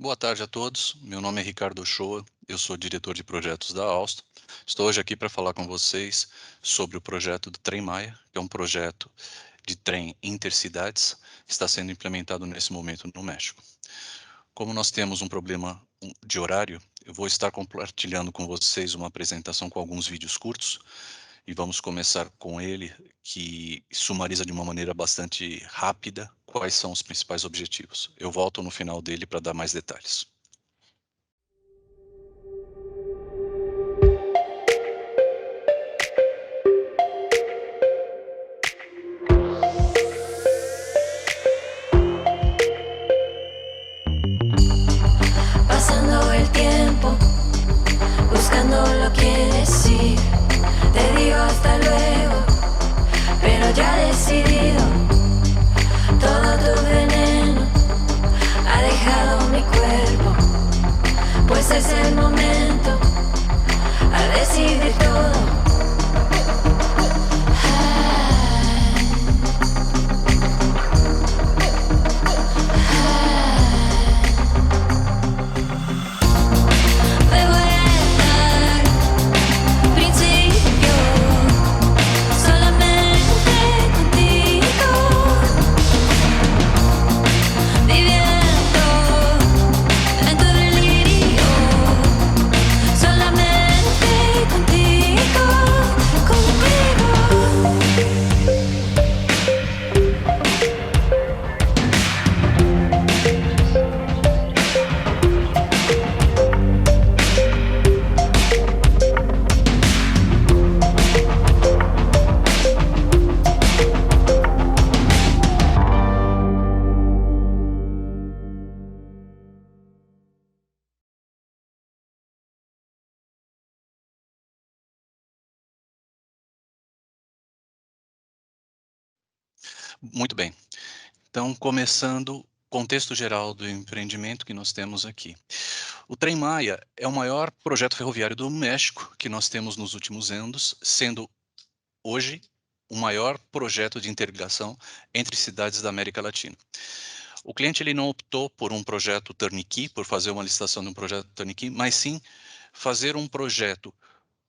Boa tarde a todos. Meu nome é Ricardo Ochoa, eu sou diretor de projetos da Alstom. Estou hoje aqui para falar com vocês sobre o projeto do Trem Maia, que é um projeto de trem intercidades que está sendo implementado nesse momento no México. Como nós temos um problema de horário, eu vou estar compartilhando com vocês uma apresentação com alguns vídeos curtos e vamos começar com ele, que sumariza de uma maneira bastante rápida quais são os principais objetivos. Eu volto no final dele para dar mais detalhes. Pasando el tiempo, buscando lo que decir. Te digo hasta luego, pero ya decidido. Todo tu veneno ha dejado mi cuerpo, pues es el momento a decidir todo. De vuelta al principio, solamente contigo, viviendo en tu delirio, solamente contigo, contigo. Muito bem. Então, começando, contexto geral do empreendimento que nós temos aqui. O Trem Maia é o maior projeto ferroviário do México que nós temos nos últimos anos, sendo hoje o maior projeto de interligação entre cidades da América Latina. O cliente ele não optou por um projeto turnkey, por fazer uma licitação de um projeto turnkey, mas sim fazer um projeto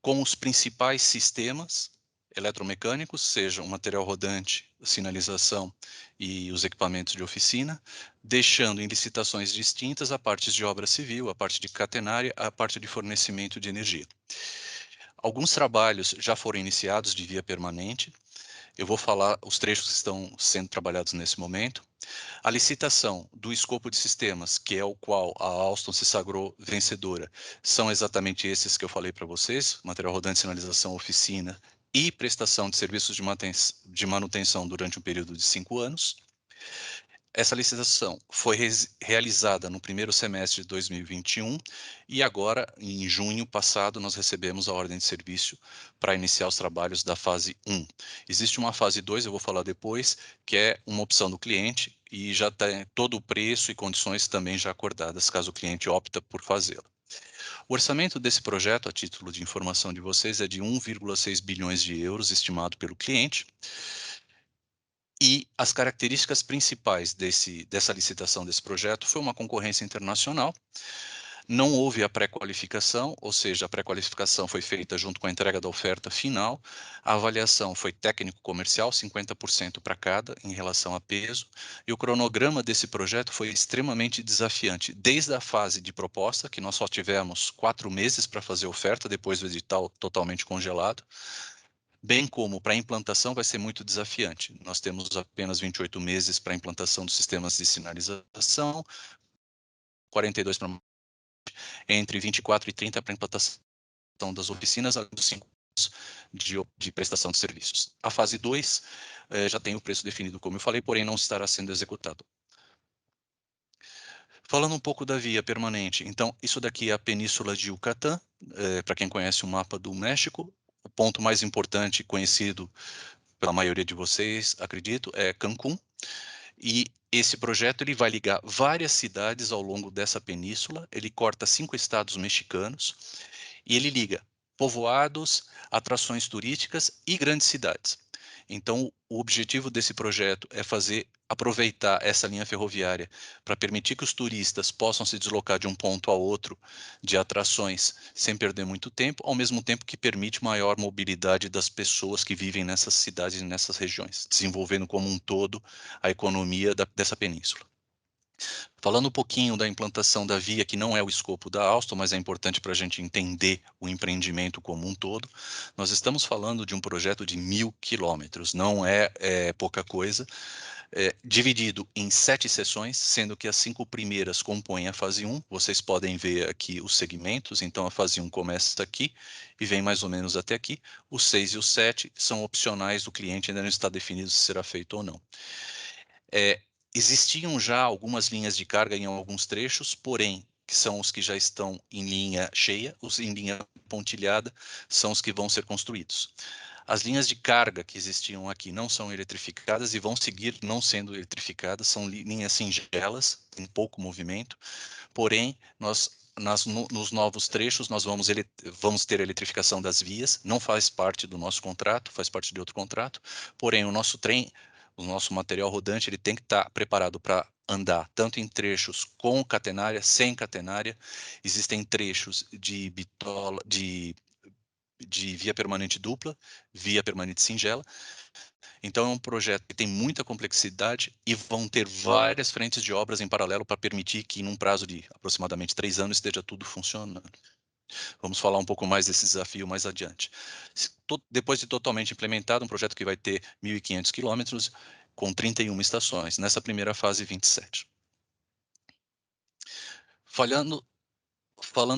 com os principais sistemas eletromecânicos, seja o material rodante, a sinalização e os equipamentos de oficina, deixando em licitações distintas a parte de obra civil, a parte de catenária, a parte de fornecimento de energia. Alguns trabalhos já foram iniciados de via permanente. Eu vou falar os trechos que estão sendo trabalhados nesse momento. A licitação do escopo de sistemas, que é o qual a Alstom se sagrou vencedora, são exatamente esses que eu falei para vocês: material rodante, sinalização, oficina e prestação de serviços de manutenção durante um período de 5 anos. Essa licitação foi realizada no primeiro semestre de 2021 e agora, em junho passado, nós recebemos a ordem de serviço para iniciar os trabalhos da fase 1. Existe uma fase 2, eu vou falar depois, que é uma opção do cliente e já tem todo o preço e condições também já acordadas, caso o cliente opta por fazê-la. O orçamento desse projeto, a título de informação de vocês, é de 1,6 bilhões de euros estimado pelo cliente. E as características principais dessa licitação desse projeto foi uma concorrência internacional. Não houve a pré-qualificação, ou seja, a pré-qualificação foi feita junto com a entrega da oferta final. A avaliação foi técnico-comercial, 50% para cada, em relação a peso. E o cronograma desse projeto foi extremamente desafiante, desde a fase de proposta, que nós só tivemos 4 meses para fazer a oferta, depois do edital totalmente congelado, bem como para a implantação vai ser muito desafiante. Nós temos apenas 28 meses para a implantação dos sistemas de sinalização, 42 para entre 24 e 30 para a implantação das oficinas, além dos 5 anos de prestação de serviços. A fase 2 já tem o preço definido, como eu falei, porém não estará sendo executado. Falando um pouco da via permanente, então, isso daqui é a Península de Yucatán, para quem conhece o mapa do México. O ponto mais importante conhecido pela maioria de vocês, acredito, é Cancún. E esse projeto ele vai ligar várias cidades ao longo dessa península. Ele corta 5 estados mexicanos e ele liga povoados, atrações turísticas e grandes cidades. Então, o objetivo desse projeto é aproveitar essa linha ferroviária para permitir que os turistas possam se deslocar de um ponto a outro de atrações sem perder muito tempo, ao mesmo tempo que permite maior mobilidade das pessoas que vivem nessas cidades e nessas regiões, desenvolvendo como um todo a economia dessa península. Falando um pouquinho da implantação da via, que não é o escopo da Alstom, mas é importante para a gente entender o empreendimento como um todo, nós estamos falando de um projeto de 1.000 quilômetros, não é pouca coisa, dividido em 7 seções, sendo que as 5 primeiras compõem a fase 1. Vocês podem ver aqui os segmentos, então a fase 1 começa aqui e vem mais ou menos até aqui. Os 6 e os 7 são opcionais do cliente, ainda não está definido se será feito ou não. Existiam já algumas linhas de carga em alguns trechos, porém, que são os que já estão em linha cheia, os em linha pontilhada são os que vão ser construídos. As linhas de carga que existiam aqui não são eletrificadas e vão seguir não sendo eletrificadas, são linhas singelas, em pouco movimento, porém, nos novos trechos, nós vamos ter eletrificação das vias, não faz parte do nosso contrato, faz parte de outro contrato, porém, o nosso material rodante, ele tem que estar preparado para andar tanto em trechos com catenária, sem catenária. Existem trechos de bitola, de via permanente dupla, via permanente singela. Então, é um projeto que tem muita complexidade e vão ter várias frentes de obras em paralelo para permitir que, num prazo de aproximadamente 3 anos, esteja tudo funcionando. Vamos falar um pouco mais desse desafio mais adiante. Depois de totalmente implementado, um projeto que vai ter 1.500 quilômetros, com 31 estações, nessa primeira fase, 27. Falando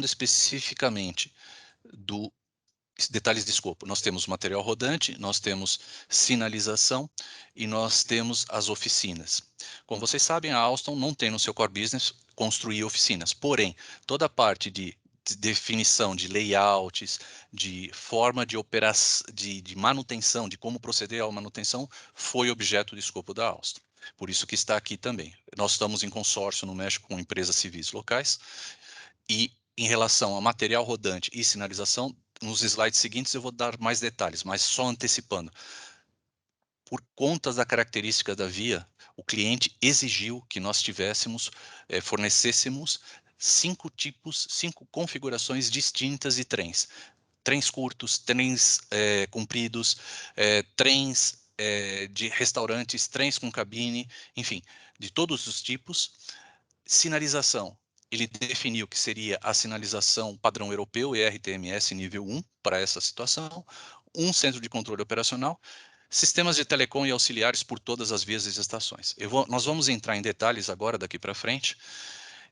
especificamente dos detalhes de escopo, nós temos material rodante, nós temos sinalização e nós temos as oficinas. Como vocês sabem, a Alstom não tem no seu core business construir oficinas, porém, toda a parte de definição de layouts, de forma de operação, de manutenção, de como proceder à manutenção, foi objeto de escopo da Alstom. Por isso que está aqui também. Nós estamos em consórcio no México com empresas civis locais e, em relação a material rodante e sinalização, nos slides seguintes eu vou dar mais detalhes, mas só antecipando. Por conta da característica da via, o cliente exigiu que nós fornecêssemos 5 configurações distintas de trens. Trens curtos, trens compridos, trens de restaurantes, trens com cabine, enfim, de todos os tipos. Sinalização. Ele definiu que seria a sinalização padrão europeu, ERTMS nível 1, para essa situação, um centro de controle operacional, sistemas de telecom e auxiliares por todas as vias e estações. Nós vamos entrar em detalhes agora, daqui para frente,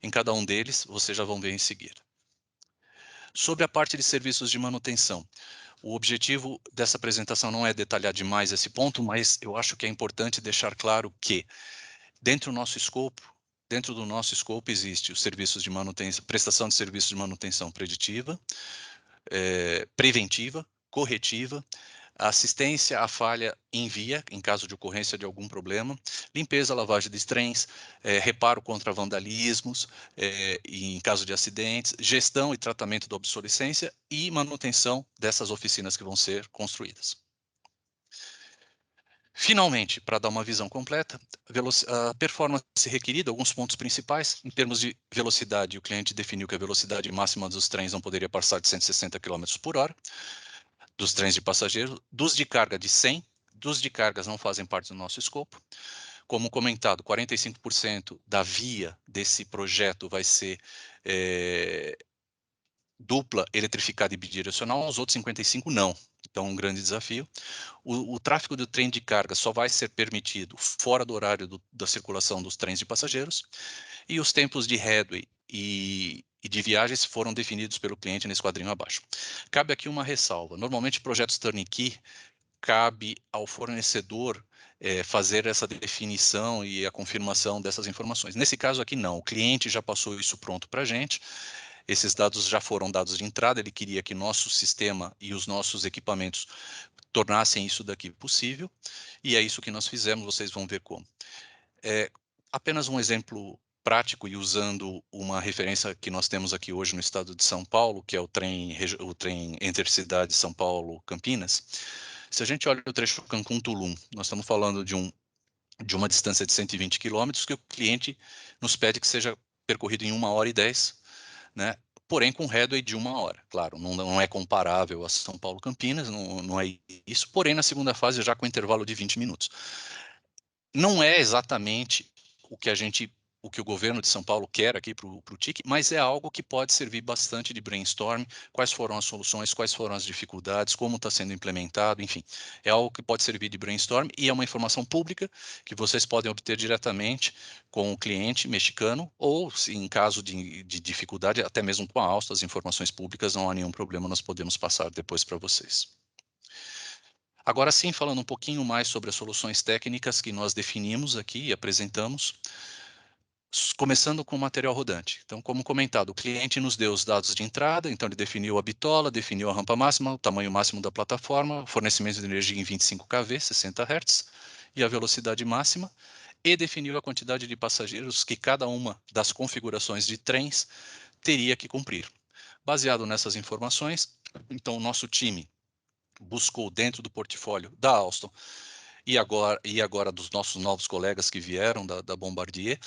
em cada um deles, vocês já vão ver em seguida. Sobre a parte de serviços de manutenção, o objetivo dessa apresentação não é detalhar demais esse ponto, mas eu acho que é importante deixar claro que, dentro do nosso escopo existe os serviços de manutenção, prestação de serviços de manutenção preditiva, preventiva, corretiva, assistência à falha em via, em caso de ocorrência de algum problema, limpeza, lavagem de trens, reparo contra vandalismos, em caso de acidentes, gestão e tratamento da obsolescência e manutenção dessas oficinas que vão ser construídas. Finalmente, para dar uma visão completa, a performance requerida, alguns pontos principais. Em termos de velocidade, o cliente definiu que a velocidade máxima dos trens não poderia passar de 160 km por hora, dos trens de passageiros, dos de carga de 100, dos de cargas não fazem parte do nosso escopo. Como comentado, 45% da via desse projeto vai ser dupla, eletrificada e bidirecional, os outros 55% não. Então, um grande desafio. O tráfego do trem de carga só vai ser permitido fora do horário da circulação dos trens de passageiros, e os tempos de headway e de viagens foram definidos pelo cliente nesse quadrinho abaixo. Cabe aqui uma ressalva. Normalmente, projetos turnkey, cabe ao fornecedor fazer essa definição e a confirmação dessas informações. Nesse caso aqui, não. O cliente já passou isso pronto para a gente. Esses dados já foram dados de entrada, ele queria que nosso sistema e os nossos equipamentos tornassem isso daqui possível, e é isso que nós fizemos, vocês vão ver como. Apenas um exemplo prático e usando uma referência que nós temos aqui hoje no estado de São Paulo, que é o trem Intercidade São Paulo-Campinas. Se a gente olha o trecho Cancún-Tulum, nós estamos falando de uma distância de 120 quilômetros que o cliente nos pede que seja percorrido em 1h10, né? Porém com headway de 1 hora. Claro, não é comparável a São Paulo-Campinas, não é isso, porém na segunda fase já com intervalo de 20 minutos. Não é exatamente o que o que o governo de São Paulo quer aqui para o TIC, mas é algo que pode servir bastante de brainstorm, quais foram as soluções, quais foram as dificuldades, como está sendo implementado, enfim. É algo que pode servir de brainstorm e é uma informação pública que vocês podem obter diretamente com o cliente mexicano ou, se em caso de dificuldade, até mesmo com a Alstom, as informações públicas, não há nenhum problema, nós podemos passar depois para vocês. Agora sim, falando um pouquinho mais sobre as soluções técnicas que nós definimos aqui e apresentamos, começando com o material rodante. Então, como comentado, o cliente nos deu os dados de entrada, então ele definiu a bitola, definiu a rampa máxima, o tamanho máximo da plataforma, fornecimento de energia em 25 kV, 60 Hz, e a velocidade máxima, e definiu a quantidade de passageiros que cada uma das configurações de trens teria que cumprir. Baseado nessas informações, então o nosso time buscou dentro do portfólio da Alstom e agora dos nossos novos colegas que vieram da Bombardier,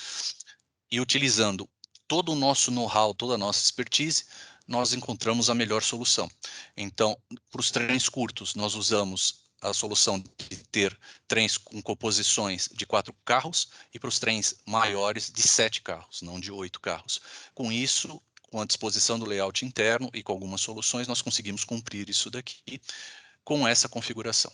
e utilizando todo o nosso know-how, toda a nossa expertise, nós encontramos a melhor solução. Então, para os trens curtos, nós usamos a solução de ter trens com composições de 4 carros e para os trens maiores de 7 carros, não de 8 carros. Com isso, com a disposição do layout interno e com algumas soluções, nós conseguimos cumprir isso daqui com essa configuração.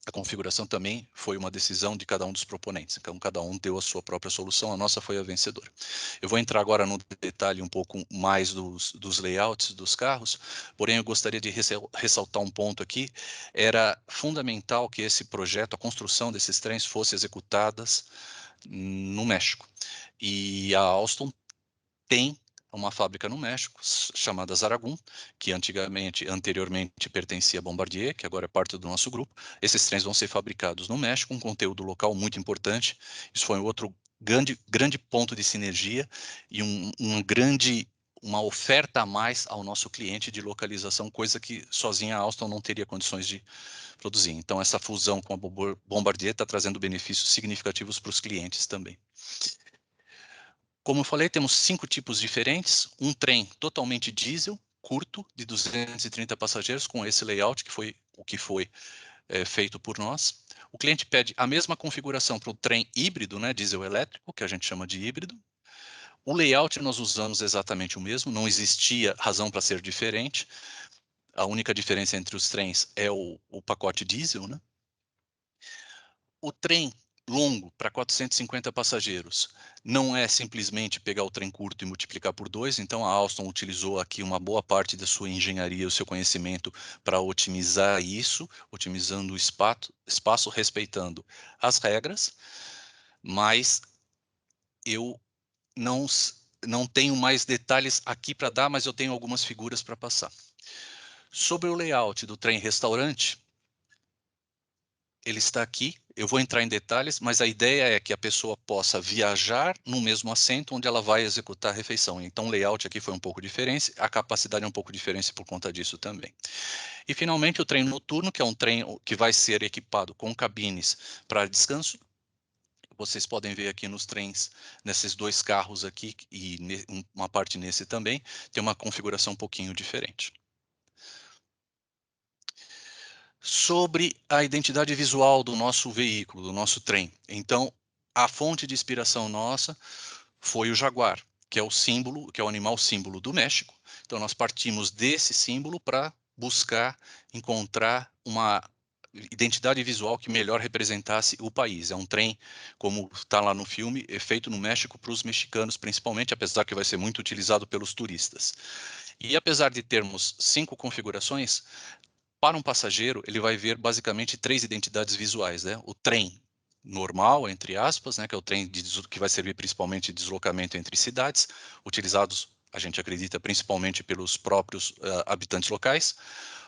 A configuração também foi uma decisão de cada um dos proponentes, então cada um deu a sua própria solução, a nossa foi a vencedora. Eu vou entrar agora no detalhe um pouco mais dos layouts dos carros, porém eu gostaria de ressaltar um ponto aqui, era fundamental que esse projeto, a construção desses trens fosse executadas no México. E a Alstom tem uma fábrica no México chamada Zaragoza, que anteriormente pertencia a Bombardier, que agora é parte do nosso grupo. Esses trens vão ser fabricados no México, um conteúdo local muito importante. Isso foi outro grande ponto de sinergia e uma oferta a mais ao nosso cliente de localização, coisa que sozinha a Alstom não teria condições de produzir. Então, essa fusão com a Bombardier está trazendo benefícios significativos para os clientes também. Como eu falei, temos 5 tipos diferentes. Um trem totalmente diesel, curto, de 230 passageiros, com esse layout, que foi o que foi feito por nós. O cliente pede a mesma configuração para o trem híbrido, né, diesel elétrico, que a gente chama de híbrido. O layout nós usamos exatamente o mesmo, não existia razão para ser diferente. A única diferença entre os trens é o pacote diesel, né? O trem longo para 450 passageiros não é simplesmente pegar o trem curto e multiplicar por 2, então a Alstom utilizou aqui uma boa parte da sua engenharia, o seu conhecimento para otimizar isso, otimizando o espaço, respeitando as regras, mas eu não, não tenho mais detalhes aqui para dar, mas eu tenho algumas figuras para passar. Sobre o layout do trem restaurante, ele está aqui, eu vou entrar em detalhes, mas a ideia é que a pessoa possa viajar no mesmo assento onde ela vai executar a refeição. Então o layout aqui foi um pouco diferente, a capacidade é um pouco diferente por conta disso também. E finalmente o trem noturno, que é um trem que vai ser equipado com cabines para descanso. Vocês podem ver aqui nos trens, nesses 2 carros aqui e uma parte nesse também, tem uma configuração um pouquinho diferente. Sobre a identidade visual do nosso veículo, do nosso trem. Então, a fonte de inspiração nossa foi o jaguar, que é o símbolo, que é o animal símbolo do México. Então, nós partimos desse símbolo para buscar encontrar uma identidade visual que melhor representasse o país. É um trem, como está lá no filme, é feito no México para os mexicanos, principalmente, apesar que vai ser muito utilizado pelos turistas. E apesar de termos 5 configurações, para um passageiro, ele vai ver basicamente 3 identidades visuais, né? O trem normal, entre aspas, né, que é o trem que vai servir principalmente de deslocamento entre cidades, utilizados, a gente acredita, principalmente pelos próprios habitantes locais.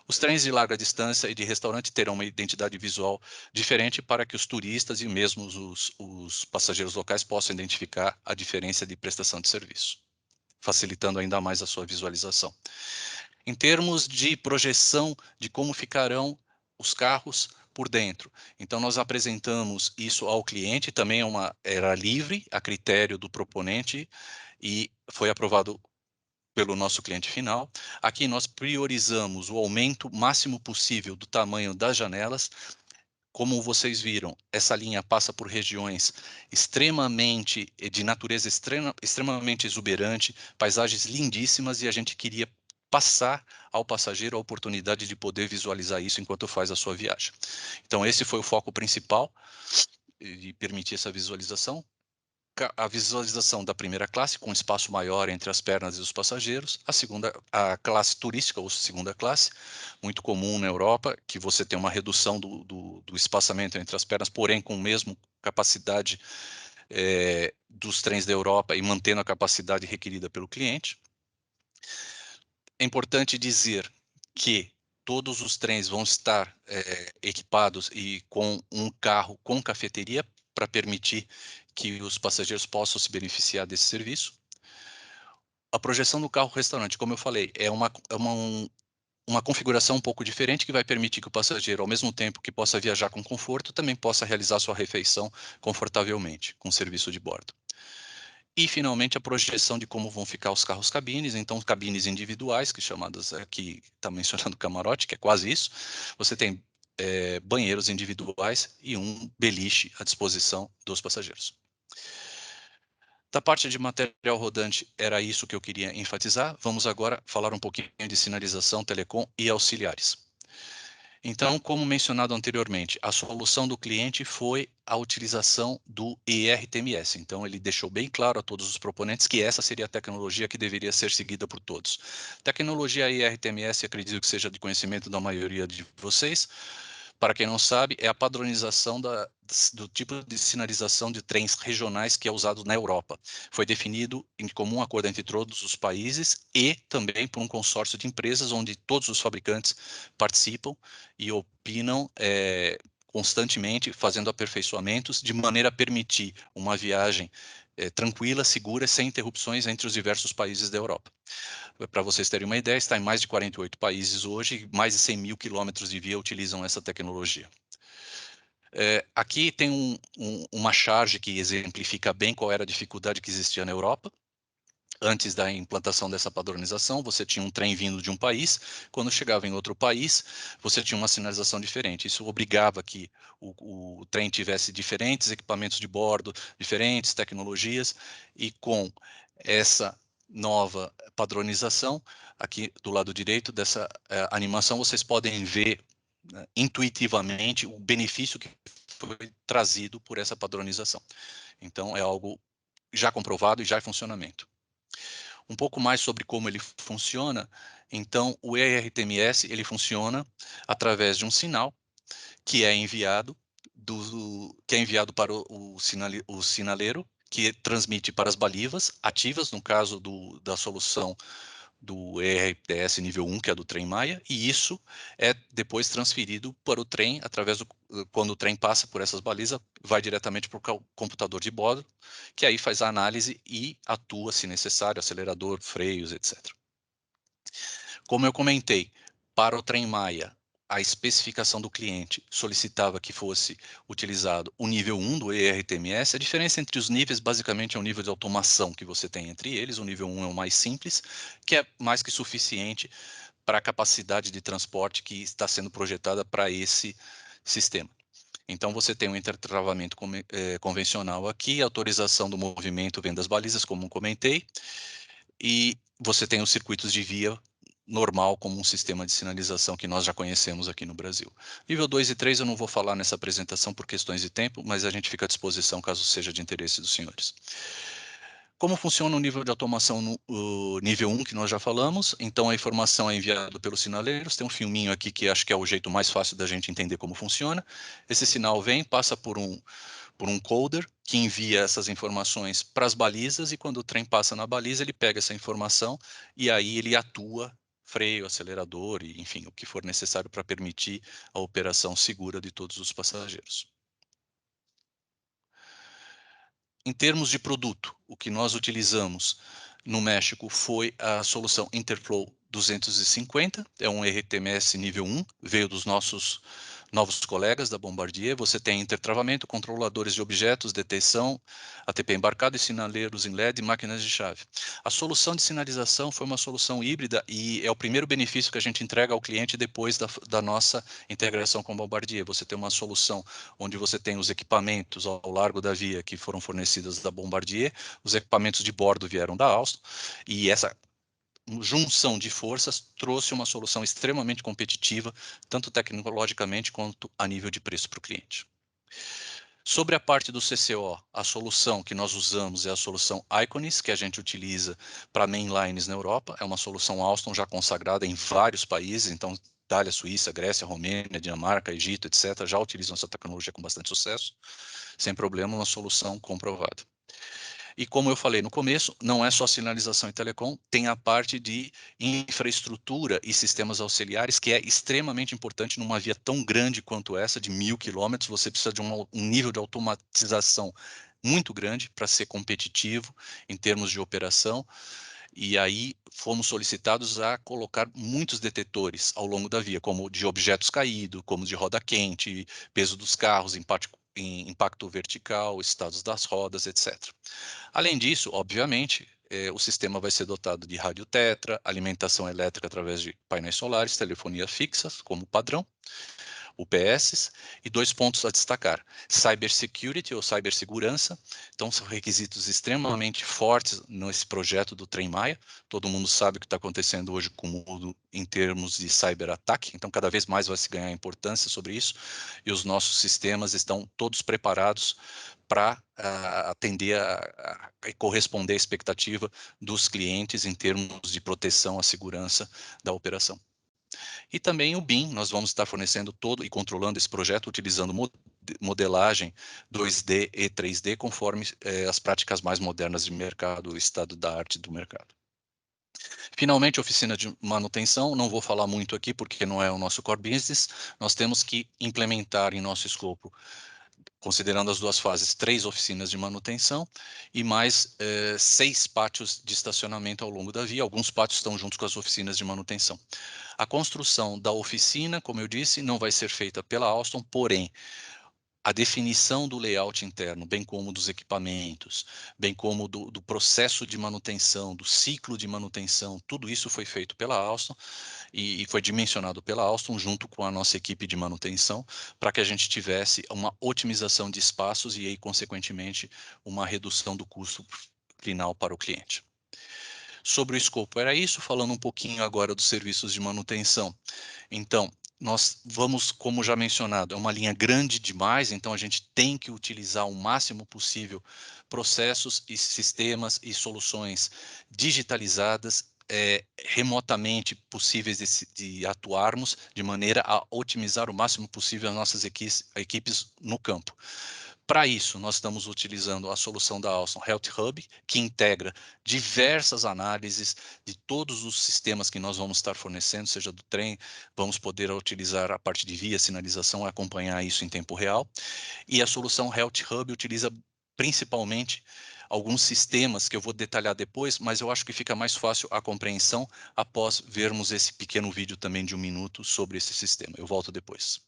Os trens de larga distância e de restaurante terão uma identidade visual diferente para que os turistas e mesmo os passageiros locais possam identificar a diferença de prestação de serviço, facilitando ainda mais a sua visualização. Em termos de projeção de como ficarão os carros por dentro. Então, nós apresentamos isso ao cliente, também era livre, a critério do proponente, e foi aprovado pelo nosso cliente final. Aqui nós priorizamos o aumento máximo possível do tamanho das janelas. Como vocês viram, essa linha passa por regiões extremamente, de natureza extremamente exuberante, paisagens lindíssimas, e a gente queria passar ao passageiro a oportunidade de poder visualizar isso enquanto faz a sua viagem. Então, esse foi o foco principal, de permitir essa visualização. A visualização da primeira classe, com espaço maior entre as pernas e os passageiros. A classe turística, ou segunda classe, muito comum na Europa, que você tem uma redução do espaçamento entre as pernas, porém com a mesma capacidade dos trens da Europa e mantendo a capacidade requerida pelo cliente. É importante dizer que todos os trens vão estar equipados e com um carro com cafeteria para permitir que os passageiros possam se beneficiar desse serviço. A projeção do carro-restaurante, como eu falei, é uma configuração um pouco diferente que vai permitir que o passageiro, ao mesmo tempo que possa viajar com conforto, também possa realizar sua refeição confortavelmente com o serviço de bordo. E, finalmente, a projeção de como vão ficar os carros-cabines. Então, cabines individuais, que chamadas aqui, está mencionando camarote, que é quase isso. Você tem banheiros individuais e um beliche à disposição dos passageiros. Da parte de material rodante, era isso que eu queria enfatizar. Vamos agora falar um pouquinho de sinalização, telecom e auxiliares. Então, como mencionado anteriormente, a solução do cliente foi a utilização do ERTMS. Então, ele deixou bem claro a todos os proponentes que essa seria a tecnologia que deveria ser seguida por todos. Tecnologia ERTMS, acredito que seja de conhecimento da maioria de vocês. Para quem não sabe, é a padronização do tipo de sinalização de trens regionais que é usado na Europa. Foi definido em comum acordo entre todos os países e também por um consórcio de empresas onde todos os fabricantes participam e opinam constantemente, fazendo aperfeiçoamentos de maneira a permitir uma viagem tranquila, segura, sem interrupções entre os diversos países da Europa. Para vocês terem uma ideia, está em mais de 48 países hoje, mais de 100 mil quilômetros de via utilizam essa tecnologia. Aqui tem uma charge que exemplifica bem qual era a dificuldade que existia na Europa. Antes da implantação dessa padronização, você tinha um trem vindo de um país, quando chegava em outro país, você tinha uma sinalização diferente. Isso obrigava que o trem tivesse diferentes equipamentos de bordo, diferentes tecnologias, e com essa nova padronização, aqui do lado direito dessa animação, vocês podem ver intuitivamente o benefício que foi trazido por essa padronização. Então, é algo já comprovado e já em funcionamento. Um pouco mais sobre como ele funciona. Então, o ERTMS ele funciona através de um sinal que é enviado para o sinaleiro, que transmite para as balivas ativas, no caso da solução do ERTS nível 1, que é do trem Maia, e isso é depois transferido para o trem, quando o trem passa por essas balizas, vai diretamente para o computador de bordo, que aí faz a análise e atua, se necessário, acelerador, freios, etc. Como eu comentei, para o trem Maia, a especificação do cliente solicitava que fosse utilizado o nível 1 do ERTMS. A diferença entre os níveis, basicamente, é o nível de automação que você tem entre eles. O nível 1 é o mais simples, que é mais que suficiente para a capacidade de transporte que está sendo projetada para esse sistema. Então, você tem um intertravamento convencional aqui, autorização do movimento vem das balizas, como comentei, e você tem os circuitos de via normal como um sistema de sinalização que nós já conhecemos aqui no Brasil. Nível 2 e 3 eu não vou falar nessa apresentação por questões de tempo, mas a gente fica à disposição caso seja de interesse dos senhores. Como funciona o nível de automação no nível 1, que nós já falamos? Então, a informação é enviada pelos sinaleiros. Tem um filminho aqui que acho que é o jeito mais fácil da gente entender como funciona. Esse sinal vem, passa por um coder, que envia essas informações para as balizas, e quando o trem passa na baliza, ele pega essa informação e aí ele atua, freio, acelerador, e, enfim, o que for necessário para permitir a operação segura de todos os passageiros. Em termos de produto, o que nós utilizamos no México foi a solução Interflow 250, é um RTMS nível 1, veio dos nossos novos colegas da Bombardier. Você tem intertravamento, controladores de objetos, detecção, ATP embarcado e sinaleiros em LED e máquinas de chave. A solução de sinalização foi uma solução híbrida e é o primeiro benefício que a gente entrega ao cliente depois da nossa integração com a Bombardier. Você tem uma solução onde você tem os equipamentos ao largo da via que foram fornecidos da Bombardier, os equipamentos de bordo vieram da Alstom, e essa junção de forças trouxe uma solução extremamente competitiva, tanto tecnologicamente quanto a nível de preço para o cliente. Sobre a parte do CCO, a solução que nós usamos é a solução Iconis, que a gente utiliza para mainlines na Europa. É uma solução Alstom já consagrada em vários países, então Itália, Suíça, Grécia, Romênia, Dinamarca, Egito, etc., já utilizam essa tecnologia com bastante sucesso, sem problema, uma solução comprovada. E como eu falei no começo, não é só sinalização e telecom, tem a parte de infraestrutura e sistemas auxiliares, que é extremamente importante numa via tão grande quanto essa, de 1.000 quilômetros. Você precisa de um nível de automatização muito grande para ser competitivo em termos de operação. E aí fomos solicitados a colocar muitos detetores ao longo da via, como de objetos caídos, como de roda quente, peso dos carros, impacto vertical, estados das rodas, etc. Além disso, obviamente, o sistema vai ser dotado de rádio tetra, alimentação elétrica através de painéis solares, telefonia fixa como padrão, UPS, e 2 pontos a destacar: cybersecurity ou cibersegurança. Então são requisitos extremamente fortes nesse projeto do Trem Maia. Todo mundo sabe o que está acontecendo hoje com o mundo em termos de cyberataque, então cada vez mais vai se ganhar importância sobre isso, e os nossos sistemas estão todos preparados para atender e corresponder à expectativa dos clientes em termos de proteção à segurança da operação. E também o BIM, nós vamos estar fornecendo todo e controlando esse projeto utilizando modelagem 2D e 3D, conforme as práticas mais modernas de mercado, o estado da arte do mercado. Finalmente, oficina de manutenção, não vou falar muito aqui porque não é o nosso core business, nós temos que implementar em nosso escopo, considerando as duas fases, 3 oficinas de manutenção e mais 6 pátios de estacionamento ao longo da via. Alguns pátios estão juntos com as oficinas de manutenção. A construção da oficina, como eu disse, não vai ser feita pela Alstom, porém, a definição do layout interno, bem como dos equipamentos, bem como do processo de manutenção, do ciclo de manutenção, tudo isso foi feito pela Alstom e foi dimensionado pela Alstom junto com a nossa equipe de manutenção, para que a gente tivesse uma otimização de espaços e aí, consequentemente, uma redução do custo final para o cliente. Sobre o escopo era isso, falando um pouquinho agora dos serviços de manutenção. Então, nós vamos, como já mencionado, é uma linha grande demais, então a gente tem que utilizar o máximo possível processos e sistemas e soluções digitalizadas, remotamente possíveis de atuarmos, de maneira a otimizar o máximo possível as nossas equipes no campo. Para isso, nós estamos utilizando a solução da Alstom Health Hub, que integra diversas análises de todos os sistemas que nós vamos estar fornecendo, seja do trem, vamos poder utilizar a parte de via, sinalização, acompanhar isso em tempo real. E a solução Health Hub utiliza principalmente alguns sistemas que eu vou detalhar depois, mas eu acho que fica mais fácil a compreensão após vermos esse pequeno vídeo também de 1 minuto sobre esse sistema. Eu volto depois.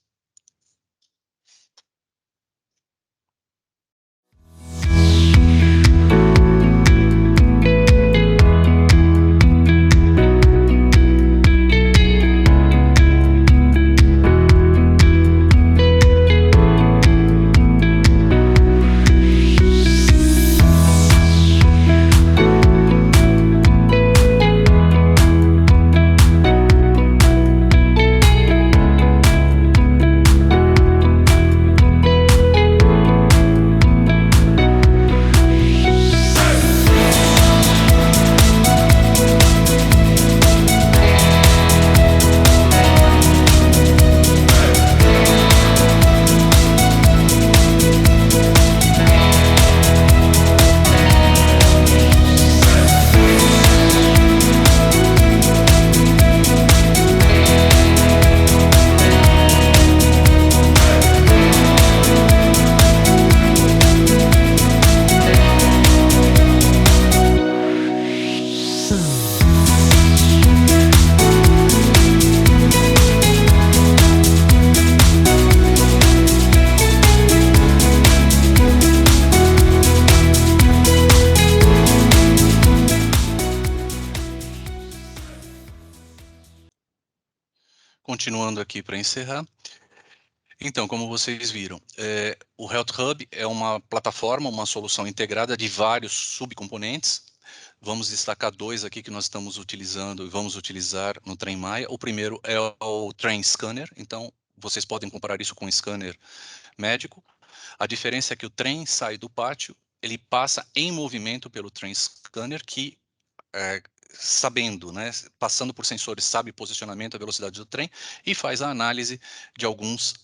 Continuando aqui para encerrar. Então, como vocês viram, o Health Hub é uma plataforma, uma solução integrada de vários subcomponentes. Vamos destacar dois aqui que nós estamos utilizando e vamos utilizar no Trem Maia. O primeiro é o Train Scanner, então vocês podem comparar isso com um scanner médico. A diferença é que o trem sai do pátio, ele passa em movimento pelo Train Scanner, que sabendo, né, passando por sensores, sabe o posicionamento, a velocidade do trem e faz a análise de alguns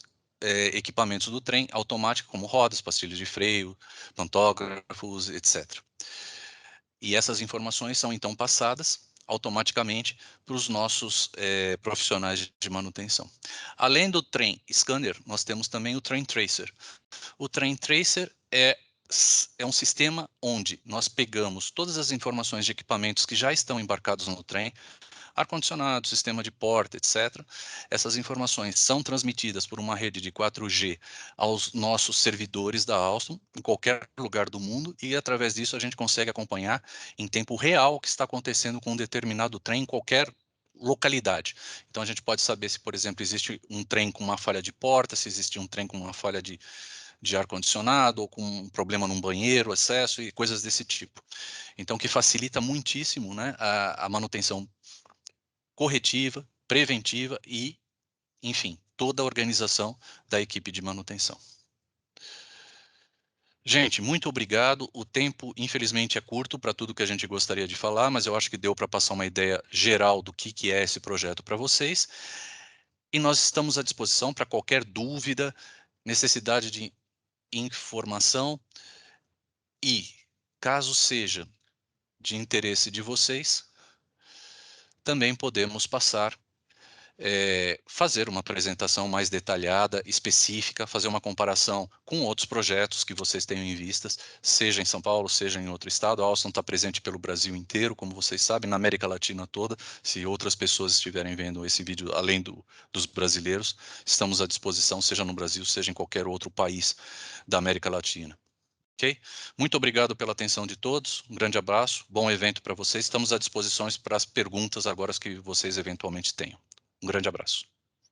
equipamentos do trem automático, como rodas, pastilhas de freio, pantógrafos, etc. E essas informações são então passadas automaticamente para os nossos profissionais de manutenção. Além do Train Scanner, nós temos também o Train Tracer. O Train Tracer é um sistema onde nós pegamos todas as informações de equipamentos que já estão embarcados no trem, ar-condicionado, sistema de porta, etc. Essas informações são transmitidas por uma rede de 4G aos nossos servidores da Alstom, em qualquer lugar do mundo, e através disso a gente consegue acompanhar em tempo real o que está acontecendo com um determinado trem em qualquer localidade. Então a gente pode saber se, por exemplo, existe um trem com uma falha de porta, se existe um trem com uma falha de ar-condicionado, ou com um problema num banheiro, acesso e coisas desse tipo. Então, que facilita muitíssimo, né, a manutenção corretiva, preventiva e, enfim, toda a organização da equipe de manutenção. Gente, muito obrigado. O tempo, infelizmente, é curto para tudo que a gente gostaria de falar, mas eu acho que deu para passar uma ideia geral do que é esse projeto para vocês. E nós estamos à disposição para qualquer dúvida, necessidade de informação e, caso seja de interesse de vocês, também podemos passar, fazer uma apresentação mais detalhada, específica, fazer uma comparação com outros projetos que vocês tenham em vistas, seja em São Paulo, seja em outro estado. A Alstom está presente pelo Brasil inteiro, como vocês sabem, na América Latina toda. Se outras pessoas estiverem vendo esse vídeo, além dos brasileiros, estamos à disposição, seja no Brasil, seja em qualquer outro país da América Latina. Ok? Muito obrigado pela atenção de todos, um grande abraço, bom evento para vocês. Estamos à disposição para as perguntas agora que vocês eventualmente tenham. Um grande abraço.